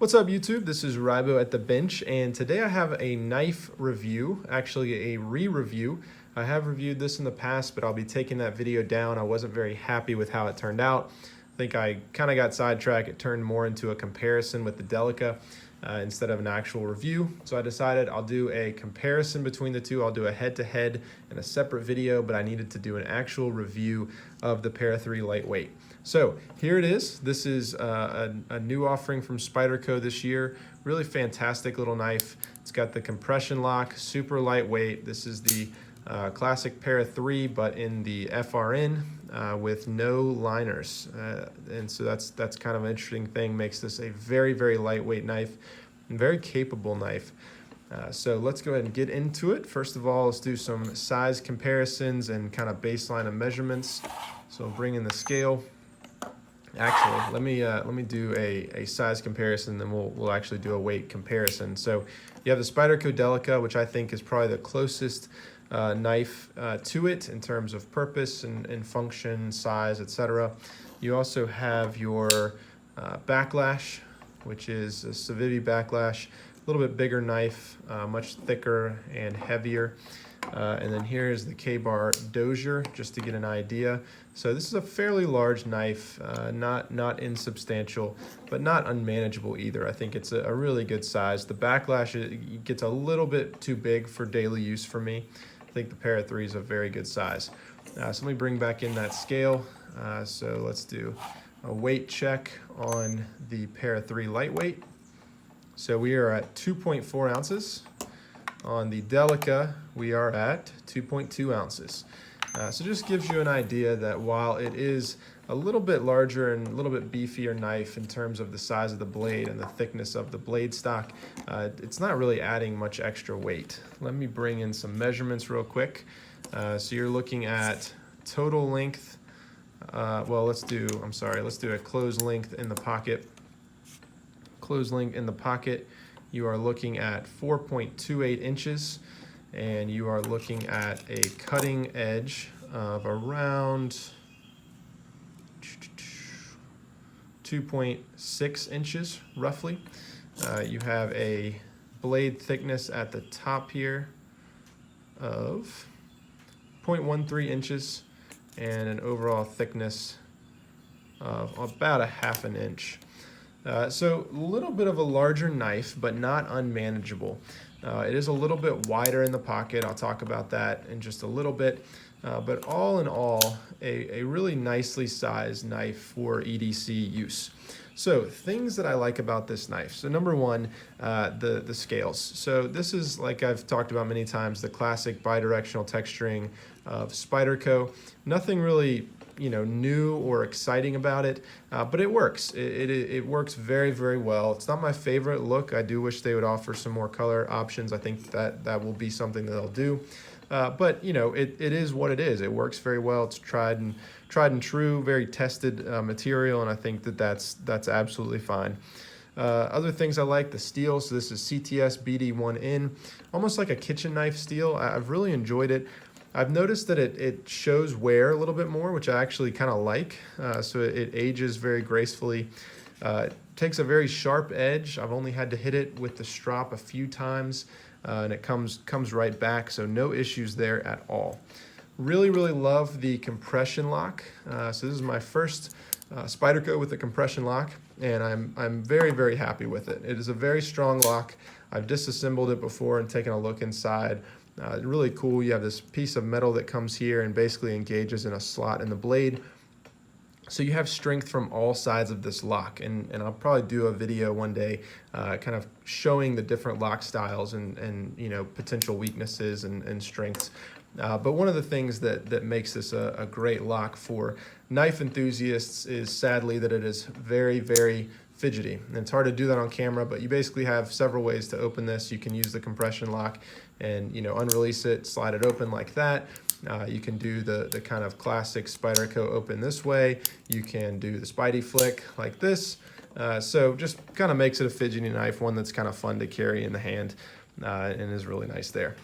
What's up YouTube? This is Rybo at the bench, and today I have a knife review, actually a re-review. I have reviewed this in the past, but I'll be taking that video down. I wasn't very happy with how it turned out. I think I kind of got sidetracked. It turned more into a comparison with the Delica instead of an actual review. So I decided I'll do a comparison between the two. I'll do a head-to-head in a separate video, but I needed to do an actual review of the Para 3 Lightweight. So here it is. This is a new offering from Spyderco this year. Really fantastic little knife. It's got the compression lock, super lightweight. This is the classic Para 3, but in the FRN with no liners. And so that's kind of an interesting thing. Makes this a very, very lightweight knife and very capable knife. So let's go ahead and get into it. First of all, let's do some size comparisons and kind of baseline of measurements. So I'll bring in the scale. Actually, let me do a size comparison, then we'll actually do a weight comparison. So you have the Spyderco Delica, which I think is probably the closest knife to it in terms of purpose and function, size, etc. You also have your Backlash, which is a Civivi Backlash, a little bit bigger knife, much thicker and heavier. And then here is the K-Bar Dozier, just to get an idea. So this is a fairly large knife, not insubstantial, but not unmanageable either. I think it's a really good size. The Backlash it gets a little bit too big for daily use for me. I think the Para 3 is a very good size. So let me bring back in that scale. So let's do a weight check on the Para 3 Lightweight. So we are at 2.4 ounces. On the Delica, we are at 2.2 ounces. So just gives you an idea that while it is a little bit larger and a little bit beefier knife in terms of the size of the blade and the thickness of the blade stock, it's not really adding much extra weight. Let me bring in some measurements real quick. So you're looking at total length. Well, let's do a closed length in the pocket. Closed length in the pocket. You are looking at 4.28 inches, and you are looking at a cutting edge of around 2.6 inches, roughly. You have a blade thickness at the top here of 0.13 inches, and an overall thickness of about a half an inch. So a little bit of a larger knife, but not unmanageable. It is a little bit wider in the pocket. I'll talk about that in just a little bit. But all in all, a really nicely sized knife for EDC use. So things that I like about this knife. So number one, the scales. So this is, like I've talked about many times, the classic bidirectional texturing of Spyderco. Nothing really new or exciting about it, but it works. It works very, very well. It's not my favorite look. I do wish they would offer some more color options. I think that will be something that they'll do. But it is what it is. It works very well. It's tried and true, very tested material, and I think that's absolutely fine. Other things I like, the steel. So this is CTS BD1N, almost like a kitchen knife steel. I've really enjoyed it. I've noticed that it shows wear a little bit more, which I actually kind of like. So it ages very gracefully. It takes a very sharp edge. I've only had to hit it with the strop a few times, and it comes right back, so no issues there at all. Really, really love the compression lock. So this is my first Spyderco with the compression lock, and I'm very, very happy with it. It is a very strong lock. I've disassembled it before and taken a look inside. Really cool. You have this piece of metal that comes here and basically engages in a slot in the blade. So you have strength from all sides of this lock, and I'll probably do a video one day kind of showing the different lock styles and potential weaknesses and strengths. But one of the things that makes this a great lock for knife enthusiasts is sadly that it is very, very fidgety. And it's hard to do that on camera, but you basically have several ways to open this. You can use the compression lock and unrelease it, slide it open like that. You can do the kind of classic Spyderco open this way. You can do the Spidey flick like this. So just kind of makes it a fidgety knife, one that's kind of fun to carry in the hand and is really nice there.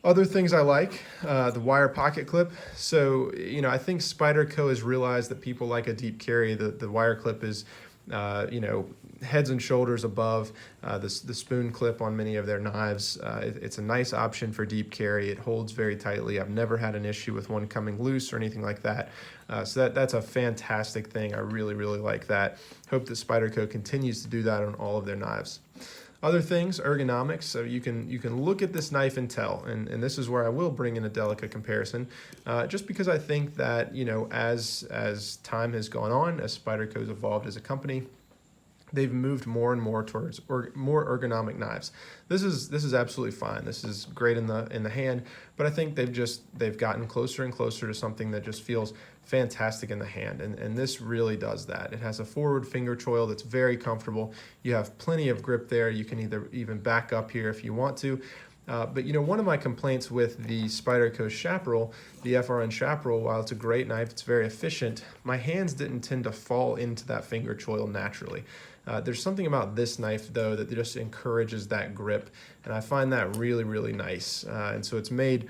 Other things I like, the wire pocket clip. So, I think Spyderco has realized that people like a deep carry. The wire clip is, heads and shoulders above the spoon clip on many of their knives. It's a nice option for deep carry. It holds very tightly. I've never had an issue with one coming loose or anything like that. So that's a fantastic thing. I really, really like that. Hope that Spyderco continues to do that on all of their knives. Other things, ergonomics. So you can look at this knife and tell, and this is where I will bring in a Delica comparison, just because I think that, you know, as time has gone on, as Spyderco's evolved as a company, they've moved more and more towards more ergonomic knives. This is absolutely fine. This is great in the hand, but I think they've gotten closer and closer to something that just feels fantastic in the hand, and this really does that. It has a forward finger choil that's very comfortable. You have plenty of grip there. You can even back up here if you want to. But you know, one of my complaints with the Spyderco Chaparral, the FRN Chaparral, while it's a great knife, it's very efficient, my hands didn't tend to fall into that finger choil naturally. There's something about this knife, though, that just encourages that grip, and I find that really, really nice. And so it's made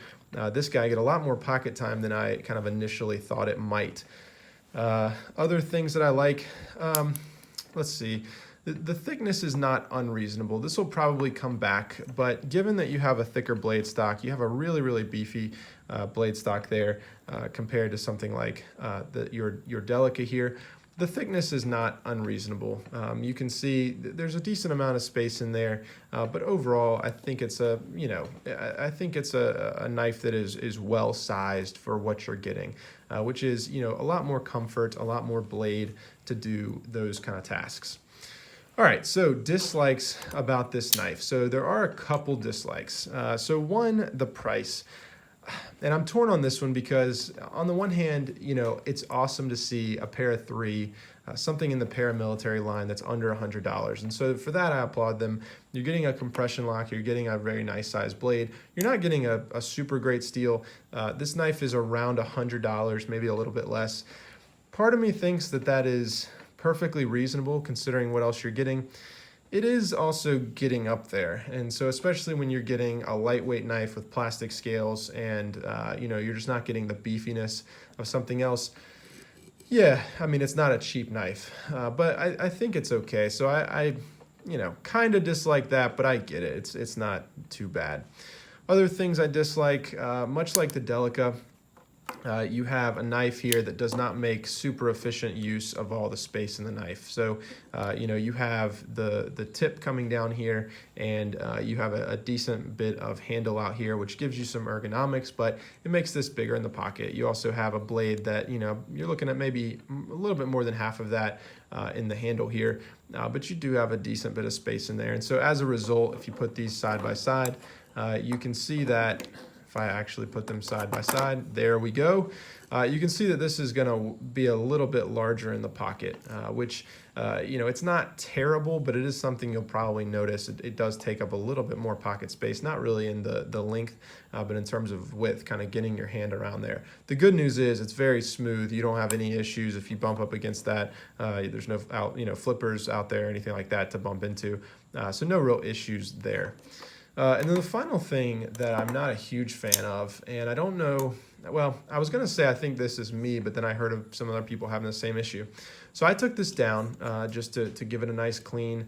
this guy get a lot more pocket time than I kind of initially thought it might. Other things that I like, let's see. The thickness is not unreasonable. This will probably come back, but given that you have a thicker blade stock, you have a really, really beefy blade stock there compared to something like your Delica here. The thickness is not unreasonable. You can see there's a decent amount of space in there, but overall, I think it's a knife that is well sized for what you're getting, which is, you know, a lot more comfort, a lot more blade to do those kind of tasks. All right, so dislikes about this knife. So there are a couple dislikes. So one, the price. And I'm torn on this one because on the one hand, you know, it's awesome to see a pair of three, something in the paramilitary line that's under $100. And so for that, I applaud them. You're getting a compression lock. You're getting a very nice sized blade. You're not getting a super great steel. This knife is around $100, maybe a little bit less. Part of me thinks that is perfectly reasonable considering what else you're getting. It is also getting up there, and so especially when you're getting a lightweight knife with plastic scales and you know, you're just not getting the beefiness of something else. Yeah, I mean, it's not a cheap knife, but I think it's okay. So I you know, kind of dislike that, but I get it. It's not too bad. Other things I dislike, much like the Delica, you have a knife here that does not make super efficient use of all the space in the knife. So, you know, you have the tip coming down here, and you have a decent bit of handle out here, which gives you some ergonomics, but it makes this bigger in the pocket. You also have a blade that, you know, you're looking at maybe a little bit more than half of that in the handle here, but you do have a decent bit of space in there. And so as a result, if you put these side by side, you can see that if I actually put them side by side, there we go. You can see that this is going to be a little bit larger in the pocket, which, you know, it's not terrible, but it is something you'll probably notice. It does take up a little bit more pocket space, not really in the length, but in terms of width, kind of getting your hand around there. The good news is it's very smooth. You don't have any issues if you bump up against that. There's no flippers out there or anything like that to bump into, so no real issues there. And then the final thing that I'm not a huge fan of, and I don't know, well, I was going to say I think this is me, but then I heard of some other people having the same issue. So I took this down just to give it a nice clean,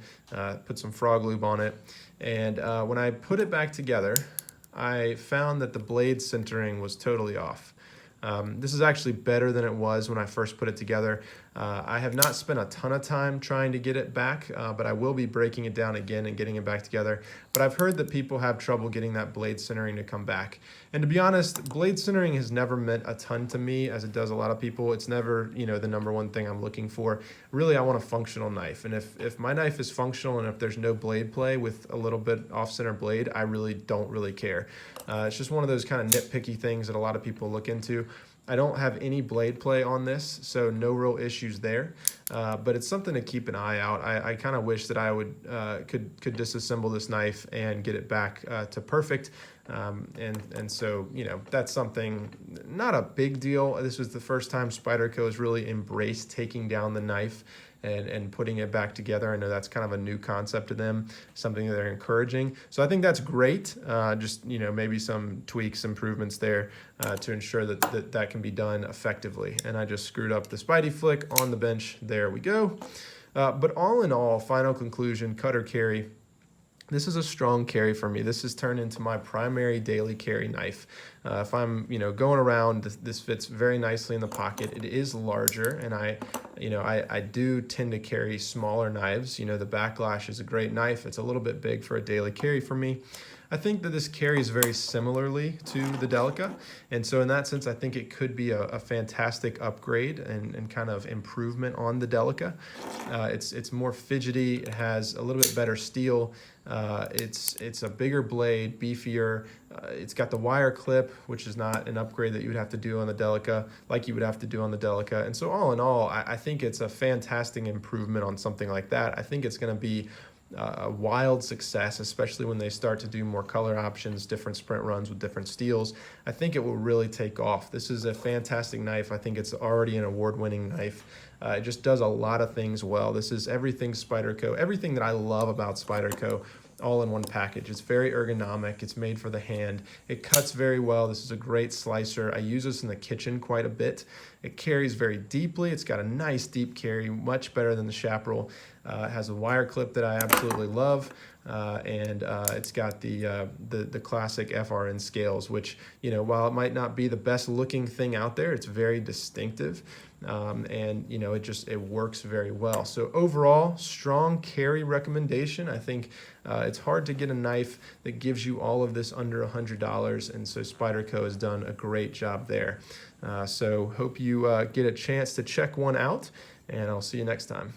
put some frog lube on it. And when I put it back together, I found that the blade centering was totally off. This is actually better than it was when I first put it together. I have not spent a ton of time trying to get it back, but I will be breaking it down again and getting it back together. But I've heard that people have trouble getting that blade centering to come back. And to be honest, blade centering has never meant a ton to me, as it does a lot of people. It's never, you know, the number one thing I'm looking for. Really, I want a functional knife. And if my knife is functional and if there's no blade play with a little bit off-center blade, I really don't really care. It's just one of those kind of nitpicky things that a lot of people look into. I don't have any blade play on this, so no real issues there. But it's something to keep an eye out. I kind of wish that I would could disassemble this knife and get it back to perfect. And so, you know, that's something, not a big deal. This was the first time Spyderco has really embraced taking down the knife and putting it back together. I know that's kind of a new concept to them, something that they're encouraging. So I think that's great. Just, you know, maybe some tweaks, improvements there to ensure that can be done effectively. And I just screwed up the Spidey flick on the bench. There we go. But all in all, final conclusion, cutter carry. This is a strong carry for me. This has turned into my primary daily carry knife. If I'm, going around, this fits very nicely in the pocket. It is larger, and I do tend to carry smaller knives. The Backlash is a great knife. It's a little bit big for a daily carry for me. I think that this carries very similarly to the Delica, and so in that sense, I think it could be a fantastic upgrade and kind of improvement on the Delica. It's more fidgety. It has a little bit better steel. It's a bigger blade, beefier. It's got the wire clip, which is not an upgrade that you would have to do on the Delica, like you would have to do on the Delica. And so all in all, I think it's a fantastic improvement on something like that. I think it's going to be a wild success, especially when they start to do more color options, different sprint runs with different steels. I think it will really take off. This is a fantastic knife. I think it's already an award-winning knife. It just does a lot of things well. This is everything Spyderco, everything that I love about Spyderco, all in one package. It's very ergonomic. It's made for the hand. It cuts very well. This is a great slicer. I use this in the kitchen quite a bit. It carries very deeply. It's got a nice deep carry, much better than the Chaparral. It has a wire clip that I absolutely love, and it's got the classic FRN scales, which, while it might not be the best looking thing out there, it's very distinctive, and it works very well. So overall, strong carry recommendation. I think it's hard to get a knife that gives you all of this under $100, and so Spyderco has done a great job there. So hope you get a chance to check one out, and I'll see you next time.